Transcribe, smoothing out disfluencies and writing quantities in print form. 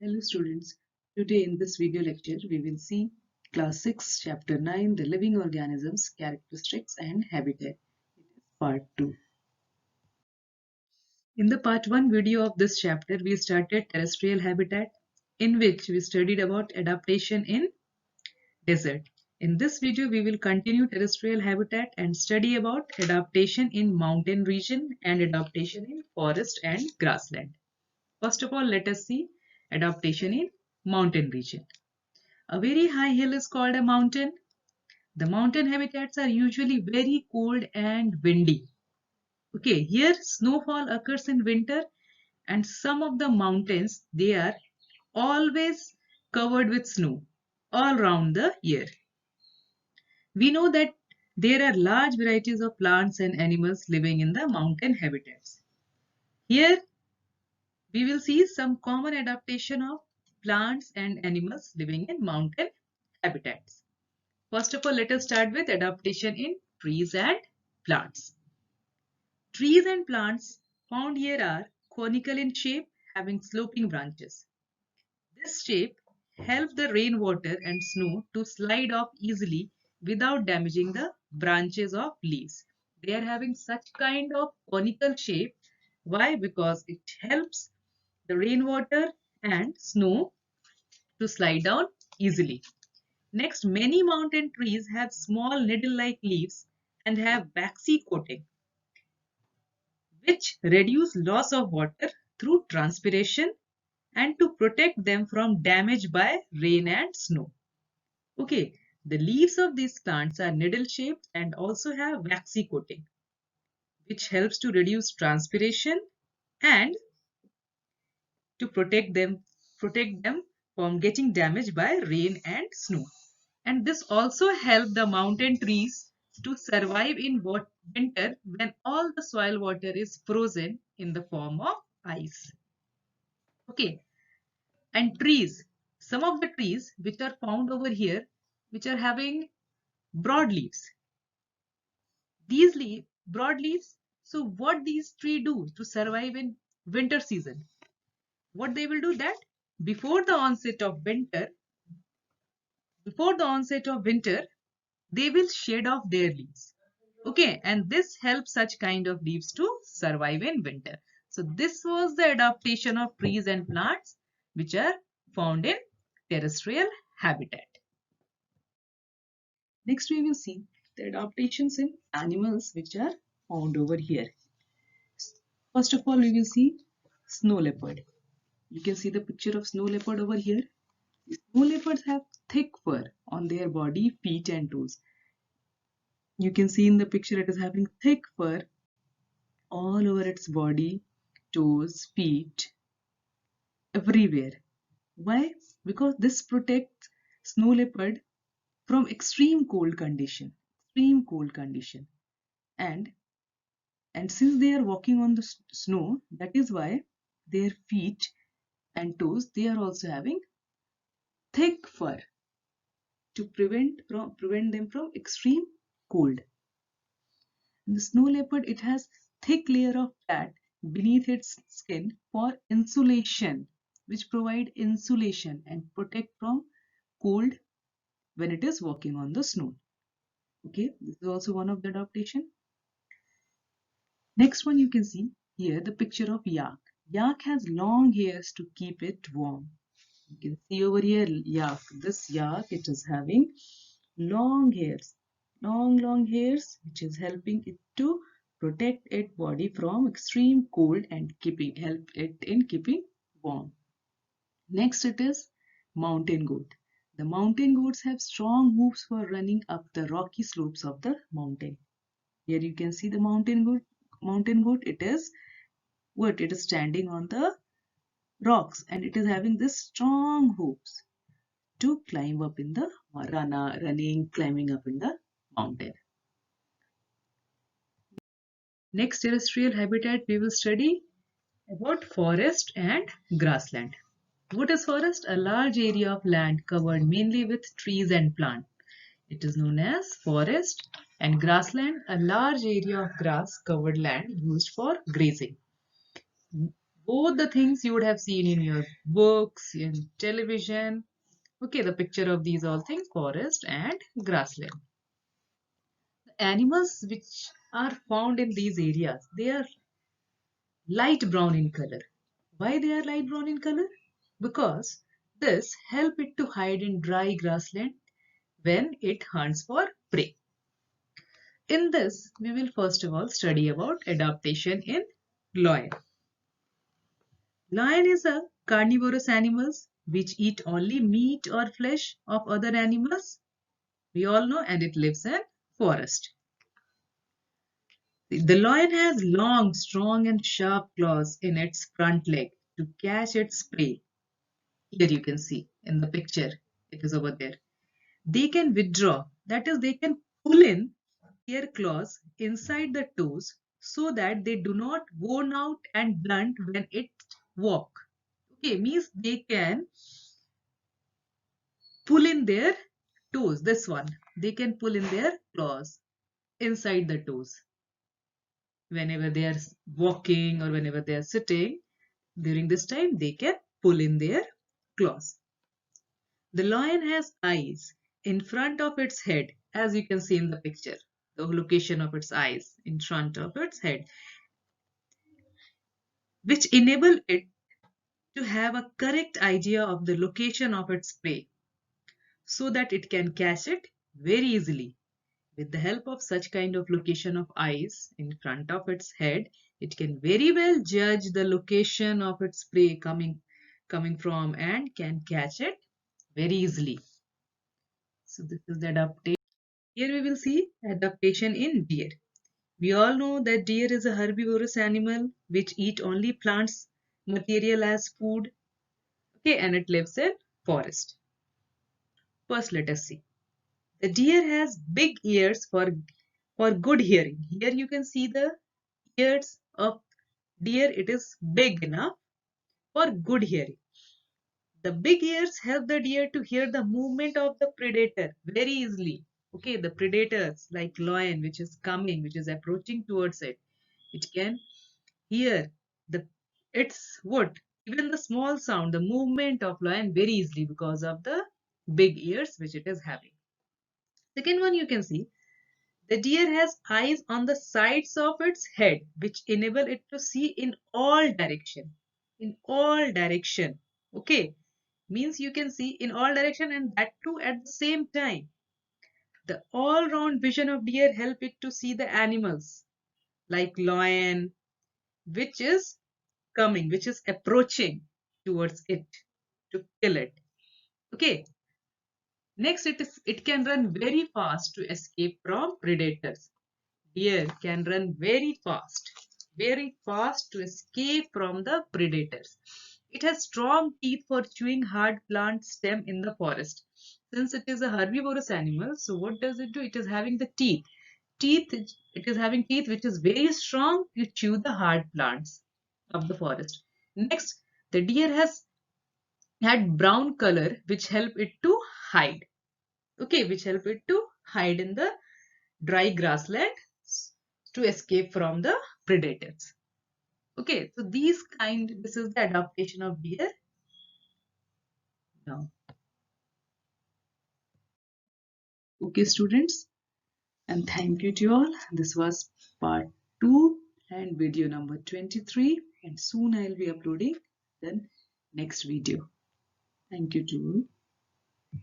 Hello students, today in this video lecture we will see class 6 chapter 9 the living organisms characteristics and habitat. It is part 2. In the part 1 video of this chapter we started terrestrial habitat in which we studied about adaptation in desert. In this video we will continue terrestrial habitat and study about adaptation in mountain region and adaptation in forest and grassland. First of all, let us see adaptation in mountain region. A very high hill is called a mountain. The mountain habitats are usually very cold and windy. Okay, here snowfall occurs in winter and some of the mountains, they are always covered with snow all round the year. We know that there are large varieties of plants and animals living in the mountain habitats. Here we will see some common adaptation of plants and animals living in mountain habitats. First of all, let us start with adaptation in trees and plants. Trees and plants found here are conical in shape, having sloping branches. This shape helps the rainwater and snow to slide off easily without damaging the branches of leaves. They are having such kind of conical shape. Why? Because it helps the rainwater and snow to slide down easily. Next, many mountain trees have small needle-like leaves and have waxy coating, which reduce loss of water through transpiration and to protect them from damage by rain and snow. Okay, the leaves of these plants are needle-shaped and also have waxy coating, which helps to reduce transpiration and to protect them from getting damaged by rain and snow. And this also helped the mountain trees to survive in winter when all the soil water is frozen in the form of ice. Okay, and trees, some of the trees which are found over here, which are having broad leaves. These broad leaves, so what these trees do to survive in winter season? What they will do that before the onset of winter, they will shed off their leaves. Okay, and this helps such kind of leaves to survive in winter. So this was the adaptation of trees and plants which are found in terrestrial habitat. Next we will see the adaptations in animals which are found over here. First of all, we will see snow leopard. You can see the picture of snow leopard over here. Snow leopards have thick fur on their body, feet and toes. You can see in the picture it is having thick fur all over its body, toes, feet, everywhere. Why? Because this protects snow leopard from extreme cold condition. And since they are walking on the snow, that is why their feet and toes, they are also having thick fur to prevent them from extreme cold. The snow leopard, it has thick layer of fat beneath its skin for insulation, which provide insulation and protect from cold when it is walking on the snow. Okay, this is also one of the adaptation. Next one, you can see here the picture of yak. Yak has long hairs to keep it warm. You can see over here yak. This yak, it is having long hairs, long hairs, which is helping it to protect its body from extreme cold and help it in keeping warm. Next it is mountain goat. The mountain goats have strong hooves for running up the rocky slopes of the mountain. Here you can see the mountain goat. It is what? It is standing on the rocks and it is having this strong hooves to climb up in the climbing up in the mountain. Next terrestrial habitat we will study about forest and grassland. What is forest? A large area of land covered mainly with trees and plants. It is known as forest. And grassland, a large area of grass covered land used for grazing. Both the things you would have seen in your books, in television. Okay, the picture of these all things, forest and grassland. The animals which are found in these areas, they are light brown in color. Why they are light brown in color? Because this help it to hide in dry grassland when it hunts for prey. In this, we will first of all study about adaptation in lion. Lion is a carnivorous animal which eat only meat or flesh of other animals. We all know, and it lives in forest. The lion has long, strong and sharp claws in its front leg to catch its prey. Here you can see in the picture, it is over there. They can withdraw, that is, they can pull in their claws inside the toes so that they do not worn out and blunt when it walk. Okay, means they can pull in their toes. This one, they can pull in their claws inside the toes whenever they are walking or whenever they are sitting. During this time, they can pull in their claws. The lion has eyes in front of its head, as you can see in the picture, the location of its eyes in front of its head, which enable it to have a correct idea of the location of its prey so that it can catch it very easily. With the help of such kind of location of eyes in front of its head, it can very well judge the location of its prey coming from and can catch it very easily. So this is the adaptation. Here we will see adaptation in deer. We all know that deer is a herbivorous animal which eat only plants material as food. Okay, and it lives in forest. First, let us see. The deer has big ears for good hearing. Here you can see the ears of deer. It is big enough for good hearing. The big ears help the deer to hear the movement of the predator very easily. Okay, the predators like lion which is coming, which is approaching towards it. It can hear the its what even the small sound, the movement of lion very easily because of the big ears which it is having. Second one you can see the deer has eyes on the sides of its head which enable it to see in all direction. In all direction. Okay. Means you can see in all direction and that too at the same time. The all-round vision of deer help it to see the animals like lion which is coming, which is approaching towards it to kill it. Okay. Next, it can run very fast to escape from predators. Deer can run very fast to escape from the predators. It has strong teeth for chewing hard plant stem in the forest. Since it is a herbivorous animal, so what does it do? It is having the teeth. It is having teeth which is very strong to chew the hard plants of the forest. Next, the deer has had brown color which help it to hide. Okay, which help it to hide in the dry grassland to escape from the predators. Okay, so this is the adaptation of deer. Now, okay, students, and thank you to all. This was part 2 and video number 23, and soon I'll be uploading the next video. Thank you to all.